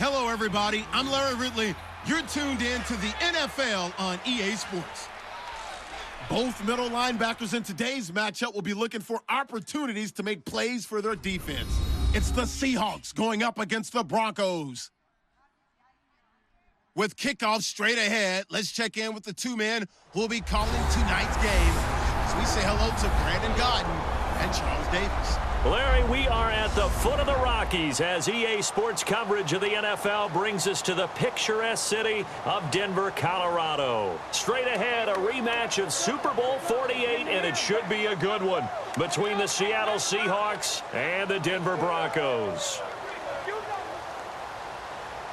Hello, everybody. I'm Larry Ridley. You're tuned in to the NFL on EA Sports. Both middle linebackers in today's matchup will be looking for opportunities to make plays for their defense. It's the Seahawks going up against the Broncos. With kickoff straight ahead, let's check in with the two men who will be calling tonight's game as we say hello to Brandon Gaudin and Charles Davis. Larry, we are at the foot of the Rockies as EA Sports coverage of the NFL brings us to the picturesque city of Denver, Colorado. Straight ahead, a rematch of Super Bowl 48, and it should be a good one, between the Seattle Seahawks and the Denver Broncos.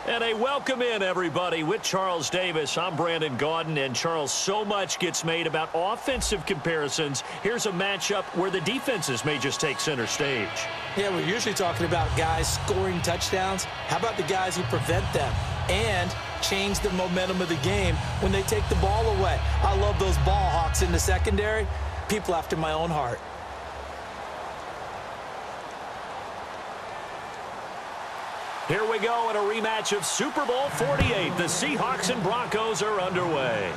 And a welcome in, everybody, with Charles Davis. I'm Brandon Gaudin, and Charles, so much gets made about offensive comparisons. Here's a matchup where the defenses may just take center stage. Yeah, we're usually talking about guys scoring touchdowns. How about the guys who prevent them and change the momentum of the game when they take the ball away? I love those ball hawks in the secondary. People after my own heart. Here we go in a rematch of Super Bowl 48. The Seahawks and Broncos are underway.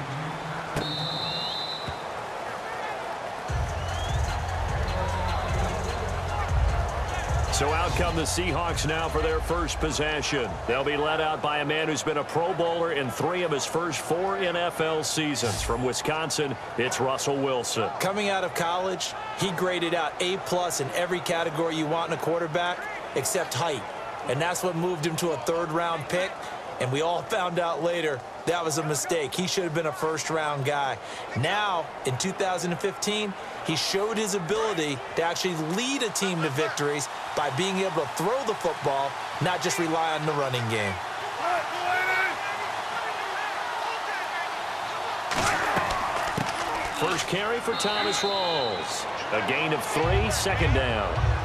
So out come the Seahawks now for their first possession. They'll be led out by a man who's been a Pro Bowler in 3 of his first 4 NFL seasons. From Wisconsin, it's Russell Wilson. Coming out of college, he graded out A+ in every category you want in a quarterback except height. And that's what moved him to a 3rd-round pick. And we all found out later that was a mistake. He should have been a 1st-round guy. Now, in 2015, he showed his ability to actually lead a team to victories by being able to throw the football, not just rely on the running game. First carry for Thomas Rawls. A gain of 3, 2nd down.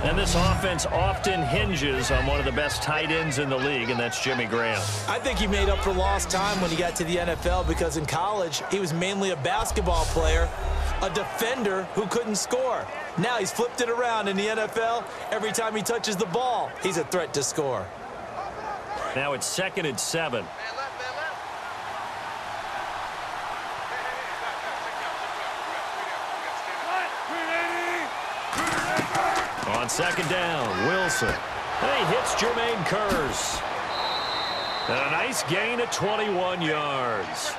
And this offense often hinges on one of the best tight ends in the league, and that's Jimmy Graham. I think he made up for lost time when he got to the NFL because in college, he was mainly a basketball player, a defender who couldn't score. Now he's flipped it around in the NFL. Every time he touches the ball, he's a threat to score. Now it's 2nd and 7. On 2nd down, Wilson. And he hits Jermaine Kearse. And a nice gain of 21 yards.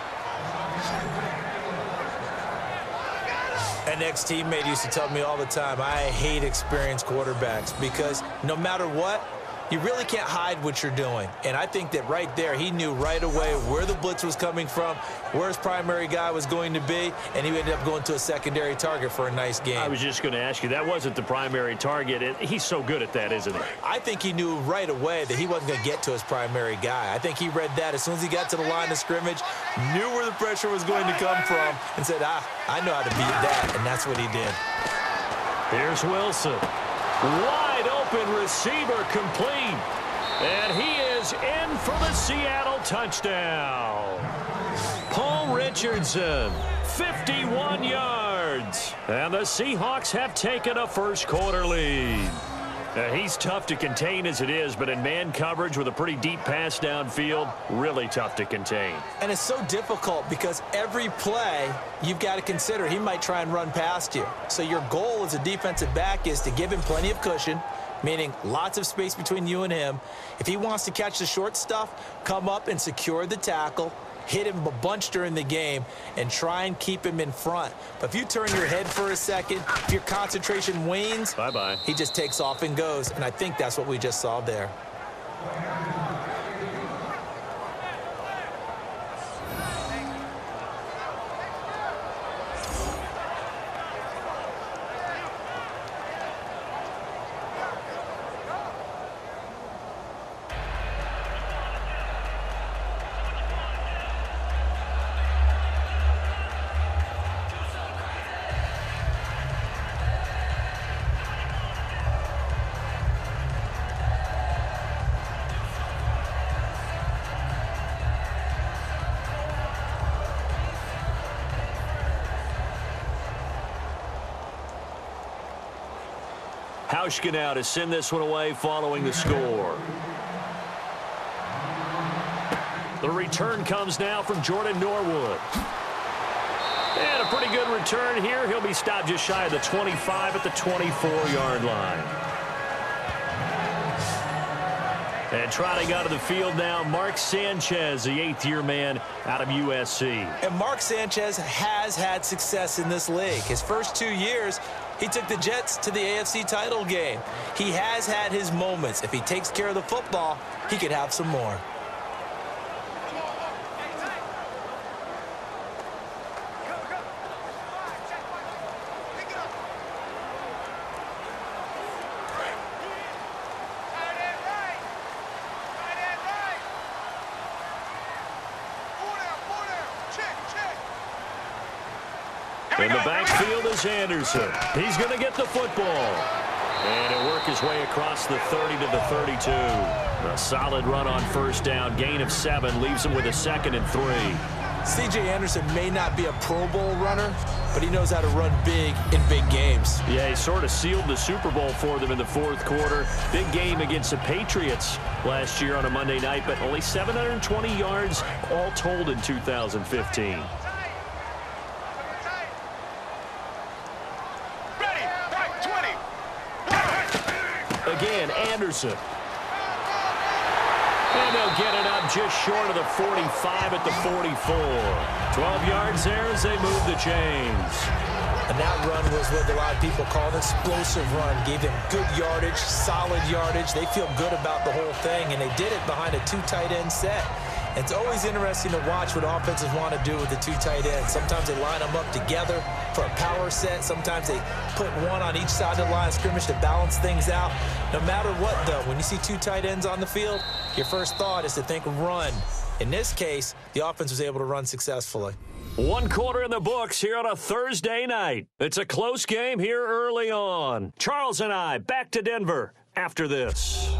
An ex-teammate used to tell me all the time, I hate experienced quarterbacks because no matter what, you really can't hide what you're doing. And I think that right there, he knew right away where the blitz was coming from, where his primary guy was going to be, and he ended up going to a secondary target for a nice game. I was just going to ask you, that wasn't the primary target. He's so good at that, isn't he? I think he knew right away that he wasn't going to get to his primary guy. I think he read that as soon as he got to the line of scrimmage, knew where the pressure was going to come from, and said, I know how to beat that, and that's what he did. Here's Wilson. Wide open receiver complete. And he is in for the Seattle touchdown. Paul Richardson, 51 yards. And the Seahawks have taken a first-quarter lead. He's tough to contain as it is, but in man coverage with a pretty deep pass downfield, really tough to contain. And it's so difficult because every play you've got to consider he might try and run past you. So your goal as a defensive back is to give him plenty of cushion, meaning lots of space between you and him. If he wants to catch the short stuff, come up and secure the tackle, hit him a bunch during the game, and try and keep him in front. But if you turn your head for a second, if your concentration wanes, bye-bye. He just takes off and goes. And I think that's what we just saw there. Hauschka now to send this one away following the score. The return comes now from Jordan Norwood. And a pretty good return here. He'll be stopped just shy of the 25 at the 24-yard line. And trotting out of the field now, Mark Sanchez, the 8th-year man out of USC. And Mark Sanchez has had success in this league. His first 2 years, he took the Jets to the AFC title game. He has had his moments. If he takes care of the football, he could have some more. In the backfield is Anderson. He's going to get the football. And it'll work his way across the 30 to the 32. A solid run on first down. Gain of 7 leaves him with a 2nd and 3. C.J. Anderson may not be a Pro Bowl runner, but he knows how to run big in big games. Yeah, he sort of sealed the Super Bowl for them in the 4th quarter. Big game against the Patriots last year on a Monday night, but only 720 yards all told in 2015. Again, Anderson. And they'll get it up just short of the 45 at the 44. 12 yards there as they move the chains. And that run was what a lot of people call an explosive run. Gave them good yardage, solid yardage. They feel good about the whole thing, and they did it behind a 2 tight end set. It's always interesting to watch what offenses want to do with the 2 tight ends. Sometimes they line them up together for a power set. Sometimes they put one on each side of the line of scrimmage to balance things out. No matter what, though, when you see 2 tight ends on the field, your first thought is to think run. In this case, the offense was able to run successfully. 1 quarter in the books here on a Thursday night. It's a close game here early on. Charles and I back to Denver after this.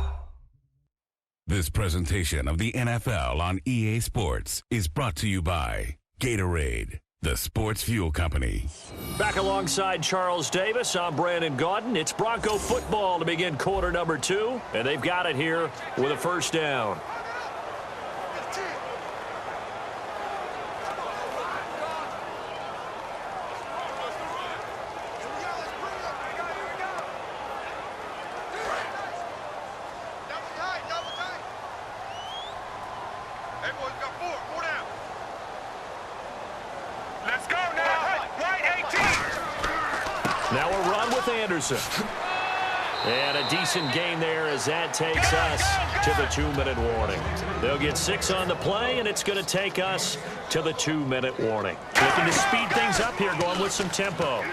This presentation of the NFL on EA Sports is brought to you by Gatorade, the sports fuel company. Back alongside Charles Davis, I'm Brandon Gaudin. It's Bronco football to begin quarter number 2, and they've got it here with a first down. Now a run with Anderson. And a decent gain there as that takes us to the 2-minute warning. They'll get 6 on the play, and it's going to take us to the 2-minute warning. Looking to speed things up here, going with some tempo.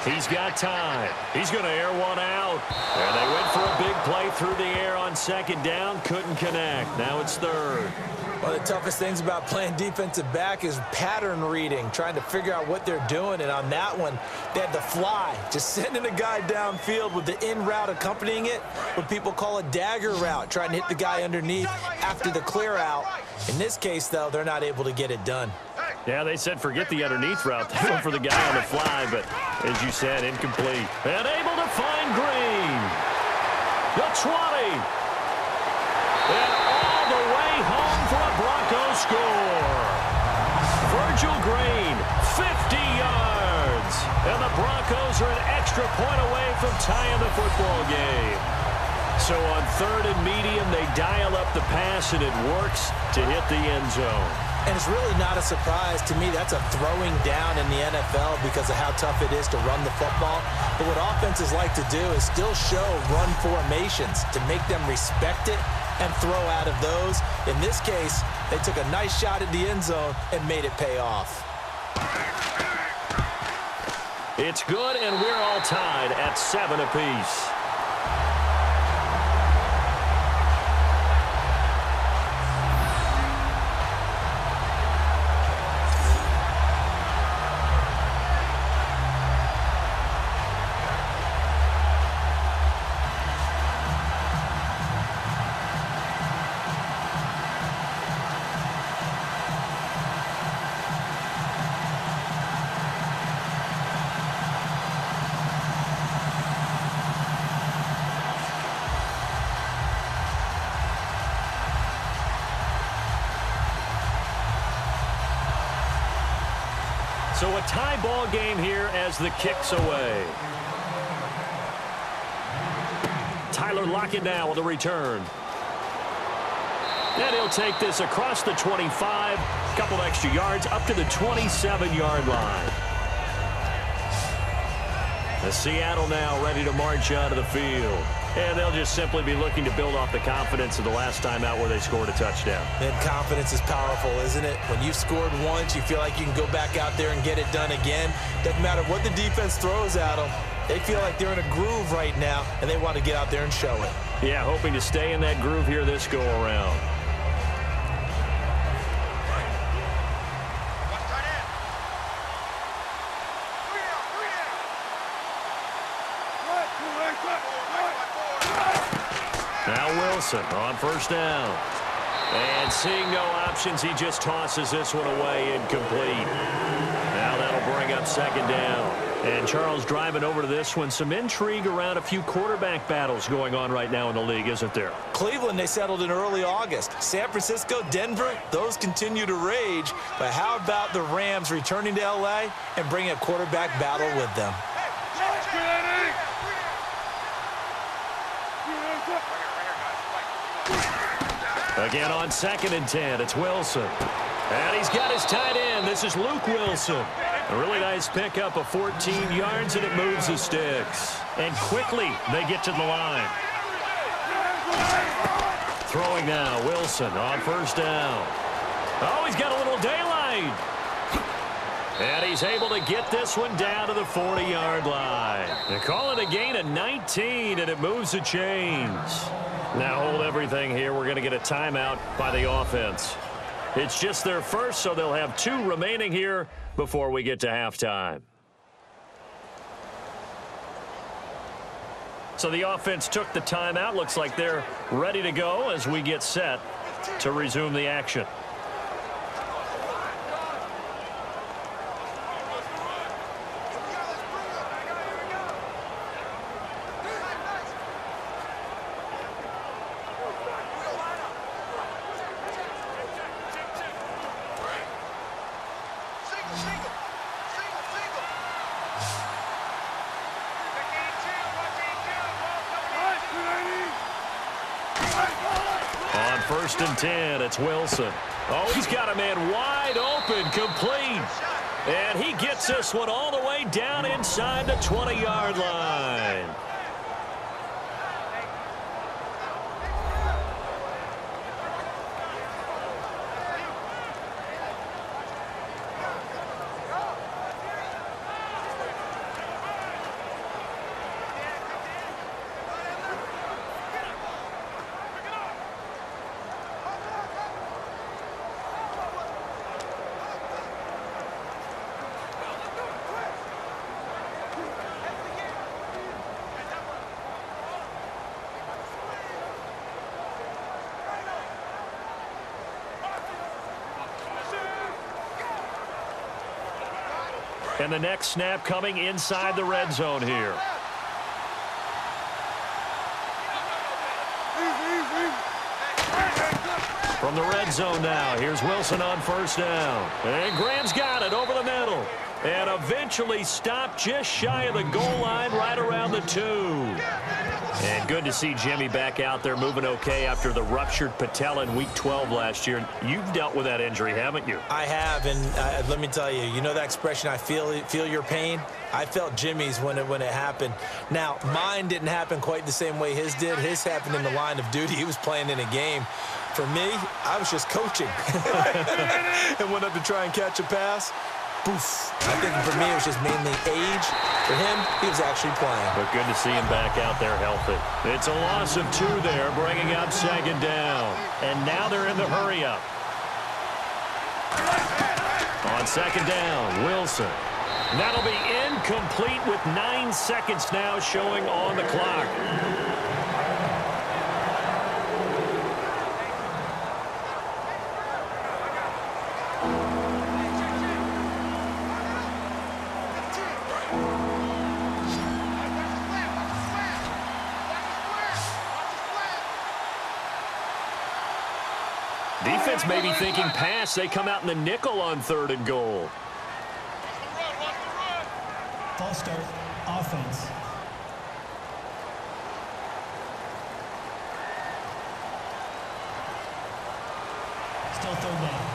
He's got time. He's going to air one out. And they went for a big play through the air on 2nd down. Couldn't connect. Now it's 3rd. One of the toughest things about playing defensive back is pattern reading, trying to figure out what they're doing. And on that one, they had the fly, just sending a guy downfield with the in route accompanying it, what people call a dagger route, trying to hit the guy underneath after the clear out. In this case, though, they're not able to get it done. Yeah, they said forget the underneath route. They went for the guy on the fly, but as you said, incomplete. And able to find Green. The 20. And all the way home for a Broncos score. Virgil Green, 50 yards. And the Broncos are an extra point away from tying the football game. So on 3rd and medium, they dial up the pass, and it works to hit the end zone. And it's really not a surprise to me. That's a throwing down in the NFL because of how tough it is to run the football. But what offenses like to do is still show run formations to make them respect it and throw out of those. In this case, they took a nice shot at the end zone and made it pay off. It's good, and we're all tied at 7 apiece. So a tie ball game here as the kick's away. Tyler Lockett now with a return. And he'll take this across the 25, a couple extra yards, up to the 27-yard line. The Seattle now ready to march out of the field. And they'll just simply be looking to build off the confidence of the last time out where they scored a touchdown. And confidence is powerful, isn't it? When you've scored once, you feel like you can go back out there and get it done again. Doesn't matter what the defense throws at them. They feel like they're in a groove right now, and they want to get out there and show it. Yeah, hoping to stay in that groove here this go-around. Now Wilson on first down. And seeing no options, he just tosses this one away incomplete. Now that'll bring up second down. And Charles driving over to this one. Some intrigue around a few quarterback battles going on right now in the league, isn't there? Cleveland, they settled in early August. San Francisco, Denver, those continue to rage. But how about the Rams returning to L.A. and bringing a quarterback battle with them? Again on 2nd and 10, it's Wilson. And he's got his tight end. This is Luke Wilson. A really nice pickup of 14 yards, and it moves the sticks. And quickly, they get to the line. Throwing now, Wilson on first down. Oh, he's got a little daylight. And he's able to get this one down to the 40-yard line. They call it a gain of 19, and it moves the chains. Now hold everything here. We're going to get a timeout by the offense. It's just their first, so they'll have 2 remaining here before we get to halftime. So the offense took the timeout. Looks like they're ready to go as we get set to resume the action. First and 10, it's Wilson. Oh, he's got a man wide open, complete. And he gets this one all the way down inside the 20-yard line. And the next snap coming inside the red zone here. From the red zone now, here's Wilson on first down. And Graham's got it over the middle. And eventually stopped just shy of the goal line right around the 2. And good to see Jimmy back out there moving okay after the ruptured patella in Week 12 last year. You've dealt with that injury, haven't you? I have, and let me tell you, you know that expression, I feel your pain? I felt Jimmy's when it happened. Now, mine didn't happen quite the same way his did. His happened in the line of duty. He was playing in a game. For me, I was just coaching. And went up to try and catch a pass. Poof. I think for me, it was just mainly age. For him, he was actually playing. But good to see him back out there healthy. It's a loss of 2 there, bringing up second down. And now they're in the hurry-up. On second down, Wilson. That'll be incomplete with 9 seconds now showing on the clock. Defense may be thinking pass. They come out in the nickel on 3rd and goal. False start, offense. Still third down.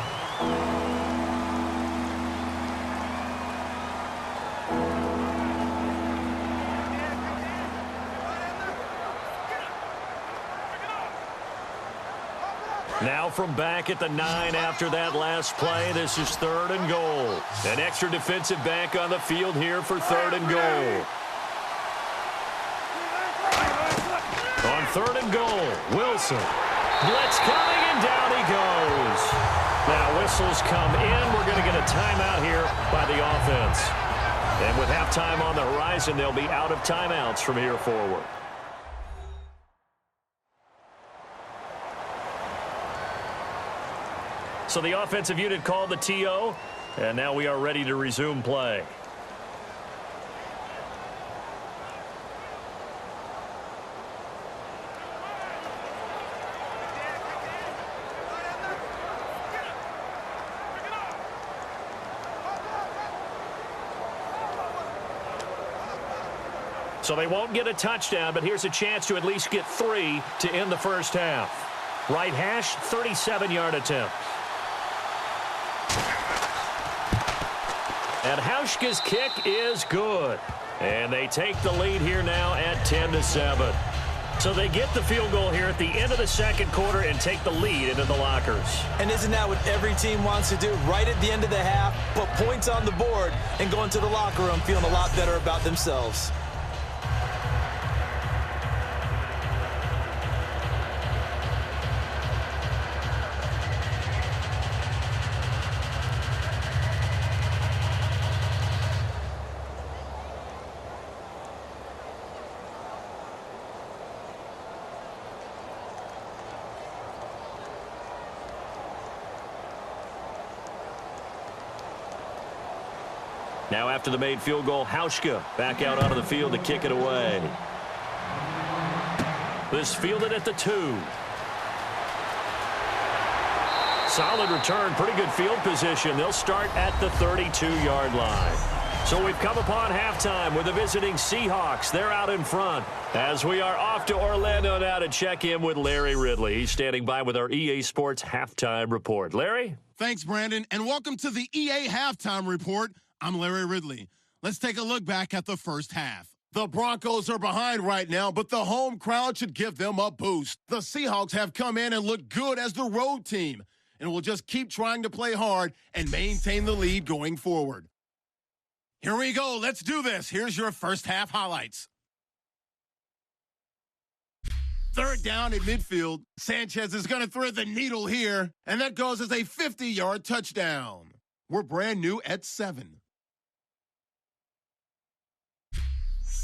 Now from back at the 9 after that last play, this is 3rd and goal. An extra defensive back on the field here for 3rd and goal. On 3rd and goal, Wilson. Blitz coming, and down he goes. Now whistles come in. We're going to get a timeout here by the offense. And with halftime on the horizon, they'll be out of timeouts from here forward. So the offensive unit called the TO, and now we are ready to resume play. So they won't get a touchdown, but here's a chance to at least get 3 to end the first half. Right hash, 37-yard attempt. And Hauschka's kick is good. And they take the lead here now at 10-7. So they get the field goal here at the end of the second quarter and take the lead into the lockers. And isn't that what every team wants to do? Right at the end of the half, put points on the board, and go into the locker room feeling a lot better about themselves. Now after the made field goal, Hauschka back out onto the field to kick it away. This fielded at the 2. Solid return, pretty good field position. They'll start at the 32-yard line. So we've come upon halftime with the visiting Seahawks. They're out in front as we are off to Orlando now to check in with Larry Ridley. He's standing by with our EA Sports Halftime Report. Larry? Thanks, Brandon, and welcome to the EA Halftime Report. I'm Larry Ridley. Let's take a look back at the first half. The Broncos are behind right now, but the home crowd should give them a boost. The Seahawks have come in and looked good as the road team, and will just keep trying to play hard and maintain the lead going forward. Here we go. Let's do this. Here's your first half highlights. 3rd down at midfield. Sanchez is going to thread the needle here, and that goes as a 50-yard touchdown. We're brand new at 7.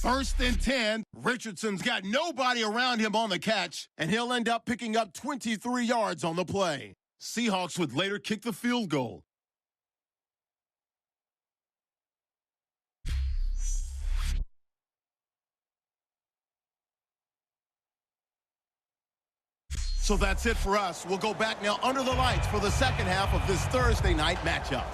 1st and 10. Richardson's got nobody around him on the catch, and he'll end up picking up 23 yards on the play. Seahawks would later kick the field goal. So that's it for us. We'll go back now under the lights for the second half of this Thursday night matchup.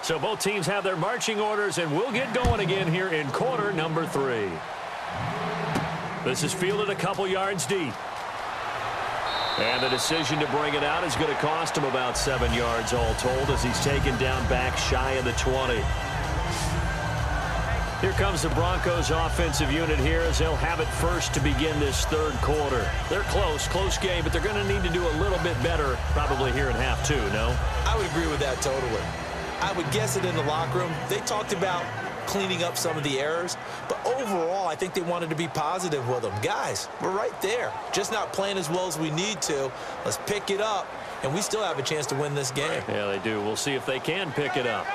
So both teams have their marching orders, and we'll get going again here in quarter number 3. This is fielded a couple yards deep. And the decision to bring it out is going to cost him about 7 yards all told as he's taken down back shy of the 20. Here comes the Broncos offensive unit here as they'll have it first to begin this third quarter. They're close game, but they're going to need to do a little bit better probably here in half 2, no? I would agree with that totally. I would guess it in the locker room. They talked about cleaning up some of the errors. But overall, I think they wanted to be positive with them. Guys, we're right there. Just not playing as well as we need to. Let's pick it up, and we still have a chance to win this game. Yeah, they do. We'll see if they can pick it up.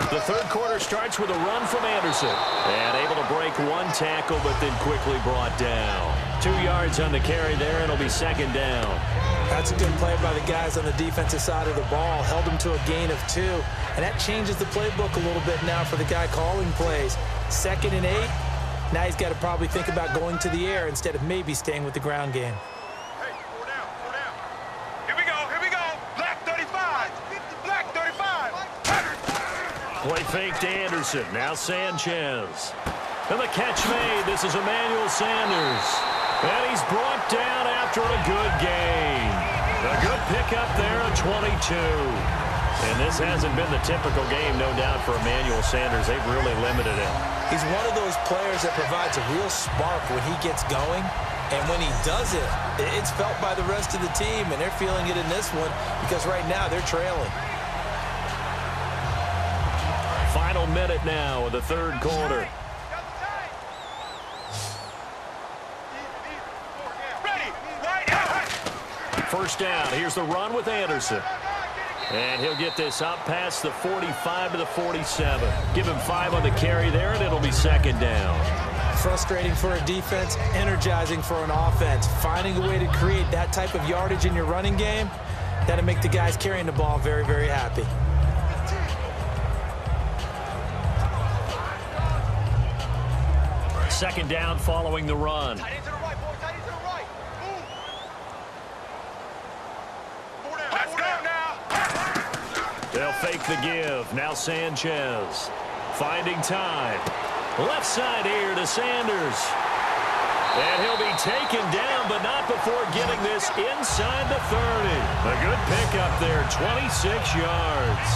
The third quarter starts with a run from Anderson. And able to break one tackle, but then quickly brought down. 2 yards on the carry there, and it'll be second down. That's a good play by the guys on the defensive side of the ball. Held them to a gain of 2. And that changes the playbook a little bit now for the guy calling plays. 2nd and 8. Now he's got to probably think about going to the air instead of maybe staying with the ground game. Hey, 4 down, 4 down. Here we go. Black 35. Black 35. Play fake to Anderson. Now Sanchez. And the catch made. This is Emmanuel Sanders. And he's brought down after a good gain. A good pickup there at 22. And this hasn't been the typical game, no doubt, for Emmanuel Sanders. They've really limited him. He's one of those players that provides a real spark when he gets going. And when he does it, it's felt by the rest of the team. And they're feeling it in this one because right now they're trailing. Final minute now of the third quarter. First down. Here's the run with Anderson. And he'll get this up past the 45 to the 47. Give him 5 on the carry there, and it'll be second down. Frustrating for a defense, energizing for an offense. Finding a way to create that type of yardage in your running game, that'll make the guys carrying the ball very, very happy. Second down following the run. They'll fake the give. Now Sanchez finding time. Left side here to Sanders. And he'll be taken down, but not before getting this inside the 30. A good pickup there, 26 yards.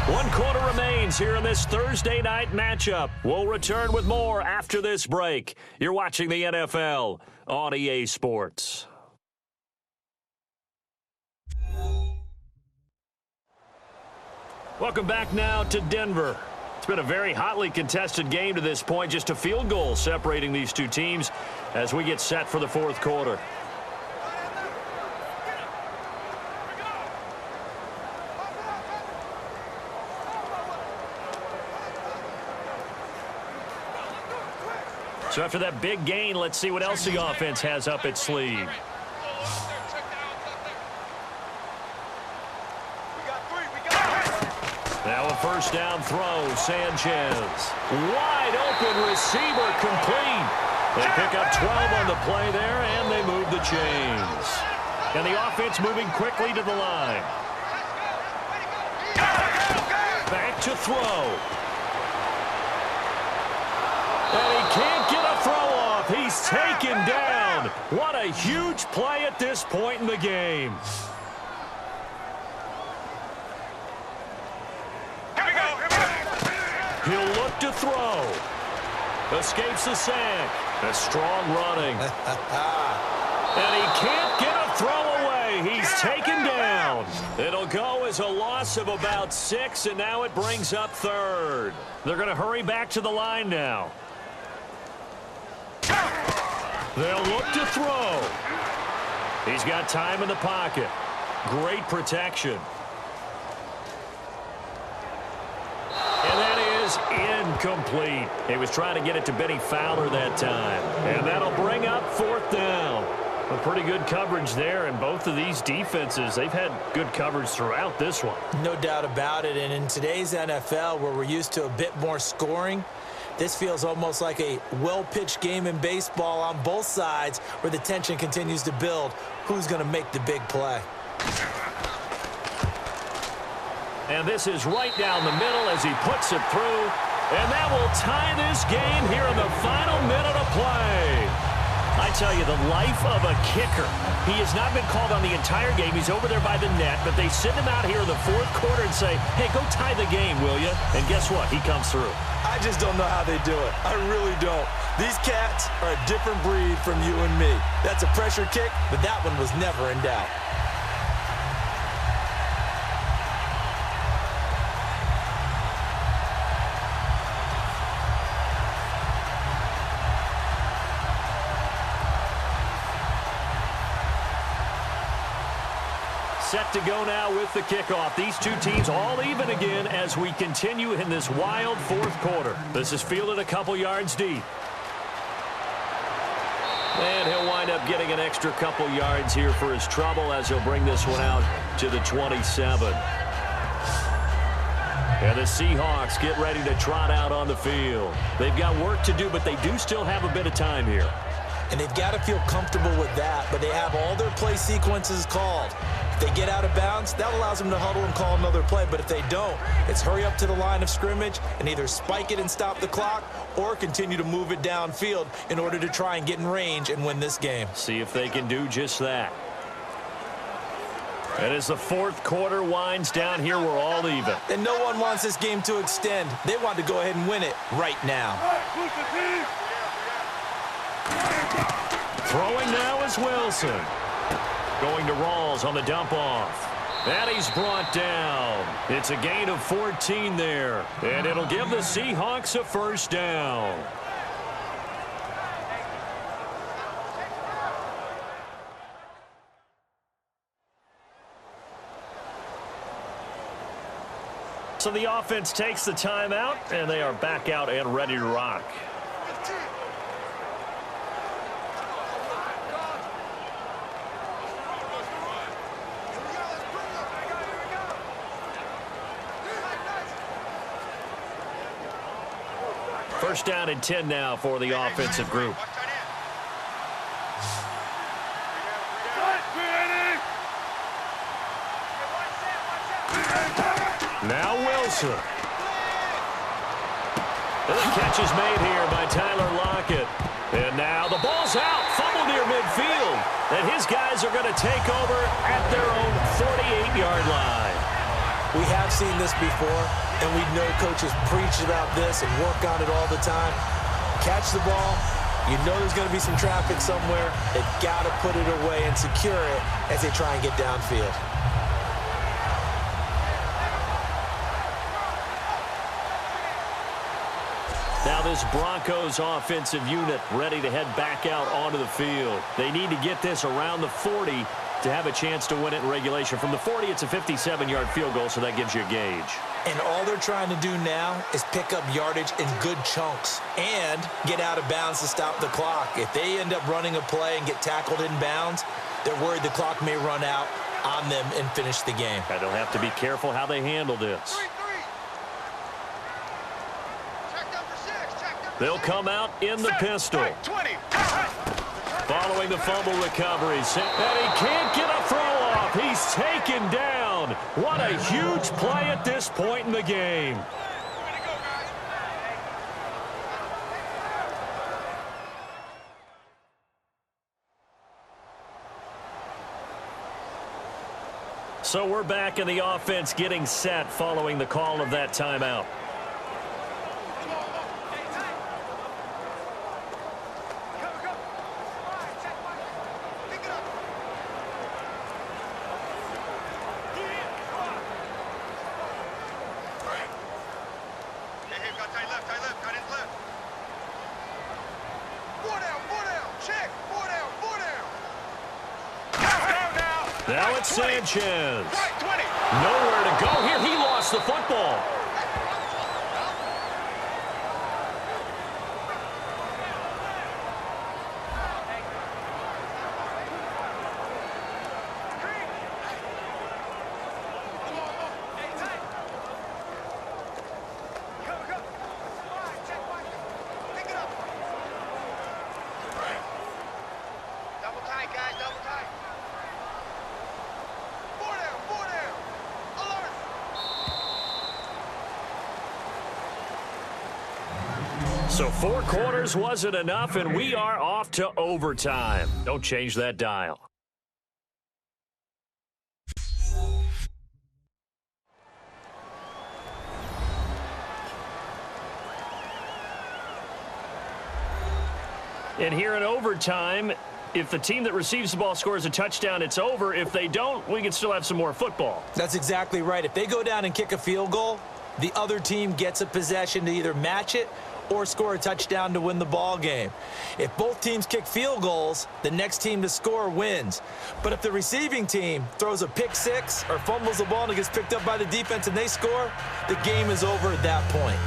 1 quarter remains here in this Thursday night matchup. We'll return with more after this break. You're watching the NFL on EA Sports. Welcome back now to Denver. It's been a very hotly contested game to this point. Just a field goal separating these two teams as we get set for the fourth quarter. So after that big gain, let's see what else the offense has up its sleeve. Now a first down throw, Sanchez. Wide open receiver, complete. They pick up 12 on the play there, and they move the chains. And the offense moving quickly to the line. Back to throw. And he can't get a throw off. He's taken down. What a huge play at this point in the game. He'll look to throw. Escapes the sack. A strong running. And he can't get a throw away. He's taken down. It'll go as a loss of about 6, and now it brings up third. They're going to hurry back to the line now. They'll look to throw. He's got time in the pocket. Great protection. And that is incomplete. He was trying to get it to Benny Fowler that time. And that'll bring up fourth down. A pretty good coverage there, and both of these defenses, they've had good coverage throughout this one. No doubt about it, and in today's NFL, where we're used to a bit more scoring, this feels almost like a well-pitched game in baseball on both sides where the tension continues to build. Who's going to make the big play? And this is right down the middle as he puts it through. And that will tie this game here in the final minute of play. I tell you, the life of a kicker. He has not been called on the entire game. He's over there by the net, but they send him out here in the fourth quarter and say, hey, go tie the game, will you? And guess what? He comes through. I just don't know how they do it. I really don't. These cats are a different breed from you and me. That's a pressure kick, but that one was never in doubt. Set to go now with the kickoff. These two teams all even again as we continue in this wild fourth quarter. This is fielded a couple yards deep. And he'll wind up getting an extra couple yards here for his trouble as he'll bring this one out to the 27. And the Seahawks get ready to trot out on the field. They've got work to do, but they do still have a bit of time here. And they've got to feel comfortable with that, but they have all their play sequences called. If they get out of bounds, that allows them to huddle and call another play. But if they don't, it's hurry up to the line of scrimmage and either spike it and stop the clock or continue to move it downfield in order to try and get in range and win this game. See if they can do just that. And as the fourth quarter winds down here, we're all even. And no one wants this game to extend. They want to go ahead and win it right now. Throwing now is Wilson. Going to Rawls on the dump off. And he's brought down. It's a gain of 14 there. And it'll give the Seahawks a first down. So the offense takes the timeout, and they are back out and ready to rock. First down and 10 now for the offensive group. Now Wilson. And the catch is made here by Tyler Lockett. And now the ball's out. Fumble near midfield. And his guys are going to take over at their own 48-yard line. We have seen this before, and we know coaches preach about this and work on it all the time. Catch the ball. You know there's going to be some traffic somewhere. They've got to put it away and secure it as they try and get downfield. Now this Broncos offensive unit ready to head back out onto the field. They need to get this around the 40 to have a chance to win it in regulation. From the 40, it's a 57-yard field goal, so that gives you a gauge. And all they're trying to do now is pick up yardage in good chunks and get out of bounds to stop the clock. If they end up running a play and get tackled in bounds, they're worried the clock may run out on them and finish the game. And they'll have to be careful how they handle this. They'll come out in the pistol. Following the fumble recovery. And he can't get a throw off. He's taken down. What a huge play at this point in the game. So we're back in the offense getting set following the call of that timeout. Now it's Sanchez. Nowhere to go here. He lost the football. So 4 quarters wasn't enough, and we are off to overtime. Don't change that dial. And here in overtime, if the team that receives the ball scores a touchdown, it's over. If they don't, we can still have some more football. That's exactly right. If they go down and kick a field goal, the other team gets a possession to either match it or score a touchdown to win the ball game. If both teams kick field goals, the next team to score wins. But if the receiving team throws a pick six or fumbles the ball and it gets picked up by the defense and they score, the game is over at that point.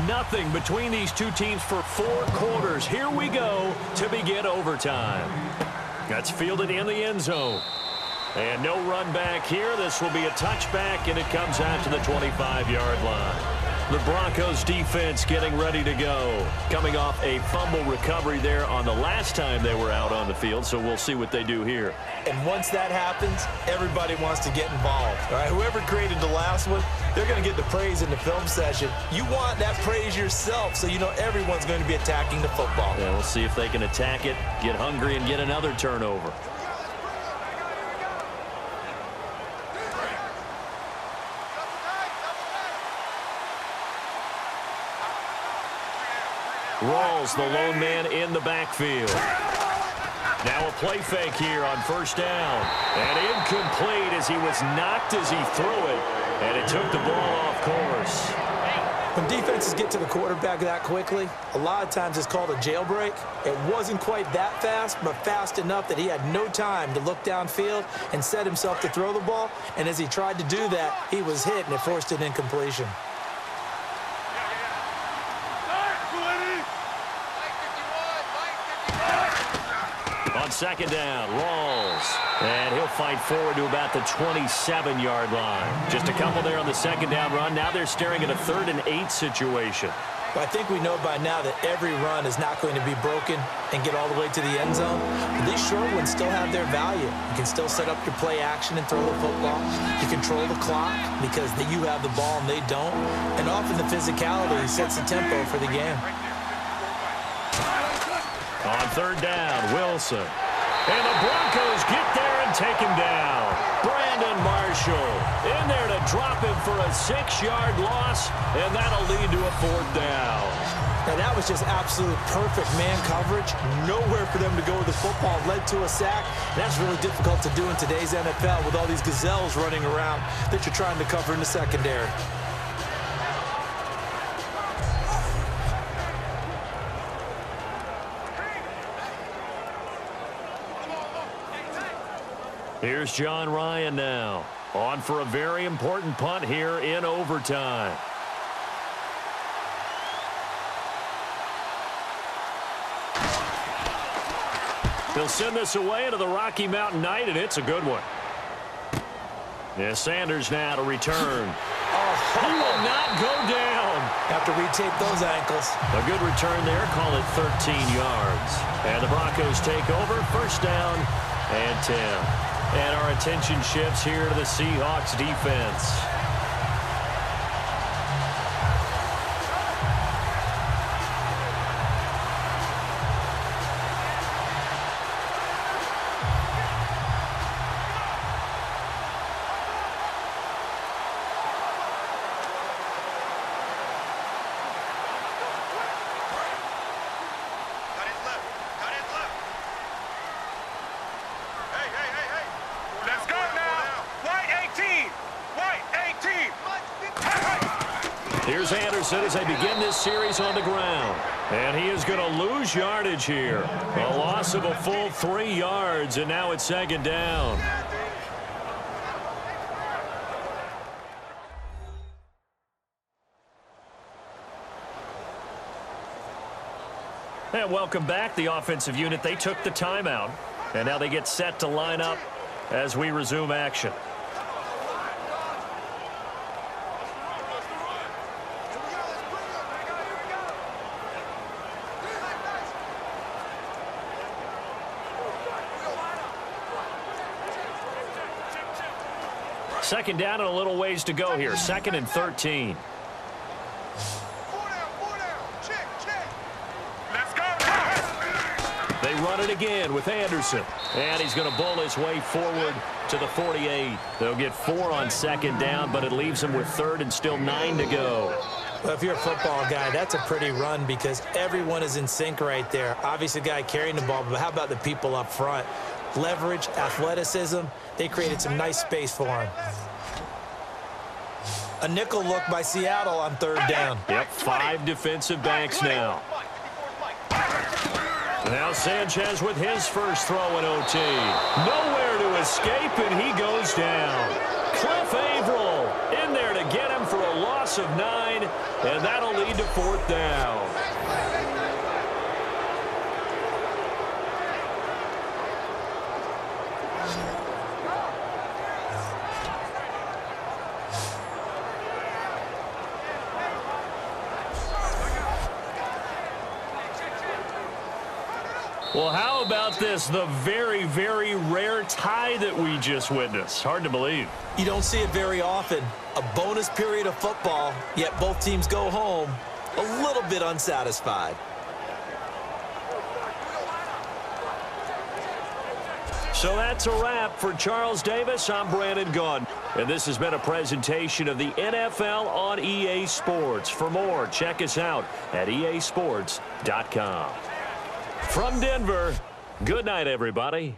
Nothing between these two teams for 4 quarters. Here we go to begin overtime. That's fielded in the end zone. And no run back here. This will be a touchback, and it comes out to the 25-yard line. The Broncos defense getting ready to go. Coming off a fumble recovery there on the last time they were out on the field, so we'll see what they do here. And once that happens, everybody wants to get involved. All right, whoever created the last one, they're going to get the praise in the film session. You want that praise yourself, so you know everyone's going to be attacking the football. Yeah, we'll see if they can attack it, get hungry, and get another turnover. Rawls, the lone man in the backfield. Now a play fake here on first down. And incomplete as he was knocked as he threw it. And it took the ball off course. When defenses get to the quarterback that quickly, a lot of times it's called a jailbreak. It wasn't quite that fast, but fast enough that he had no time to look downfield and set himself to throw the ball. And as he tried to do that, he was hit, and it forced an incompletion. On second down, Rawls. And he'll fight forward to about the 27-yard line. Just a couple there on the second down run. Now they're staring at a 3rd and 8 situation. Well, I think we know by now that every run is not going to be broken and get all the way to the end zone. But these short ones still have their value. You can still set up your play action and throw the football. You control the clock because you have the ball and they don't. And often the physicality sets the tempo for the game. On third down, Wilson. And the Broncos get there and take him down. Brandon Marshall in there to drop him for a 6-yard loss, and that'll lead to a 4th down. Now, that was just absolute perfect man coverage. Nowhere for them to go with the football. Led to a sack. And that's really difficult to do in today's NFL with all these gazelles running around that you're trying to cover in the secondary. Here's John Ryan now, on for a very important punt here in overtime. He'll send this away into the Rocky Mountain Night, and it's a good one. Yeah, Sanders now to return. He will not go down. Have to retape those ankles. A good return there, call it 13 yards. And the Broncos take over, first down and 10. And our attention shifts here to the Seahawks defense. Here's Anderson as they begin this series on the ground. And he is going to lose yardage here. A loss of a full 3 yards, and now it's second down. And welcome back, the offensive unit. They took the timeout, and now they get set to line up as we resume action. Second down and a little ways to go here. 2nd and 13. 4 down. Check. Let's go. They run it again with Anderson. And he's going to bull his way forward to the 48. They'll get 4 on 2nd down, but it leaves them with 3rd and still 9 to go. Well, if you're a football guy, that's a pretty run because everyone is in sync right there. Obviously, the guy carrying the ball, but how about the people up front? Leverage, athleticism, they created some nice space for him. A nickel look by Seattle on 3rd down. Yep, 5 defensive backs now. Now Sanchez with his first throw in OT. Nowhere to escape, and he goes down. Cliff Averill in there to get him for a loss of 9, and that'll lead to 4th down. Well, how about this? The very, very rare tie that we just witnessed. Hard to believe. You don't see it very often. A bonus period of football, yet both teams go home a little bit unsatisfied. So that's a wrap for Charles Davis. I'm Brandon Gunn. And this has been a presentation of the NFL on EA Sports. For more, check us out at easports.com. From Denver, good night, everybody.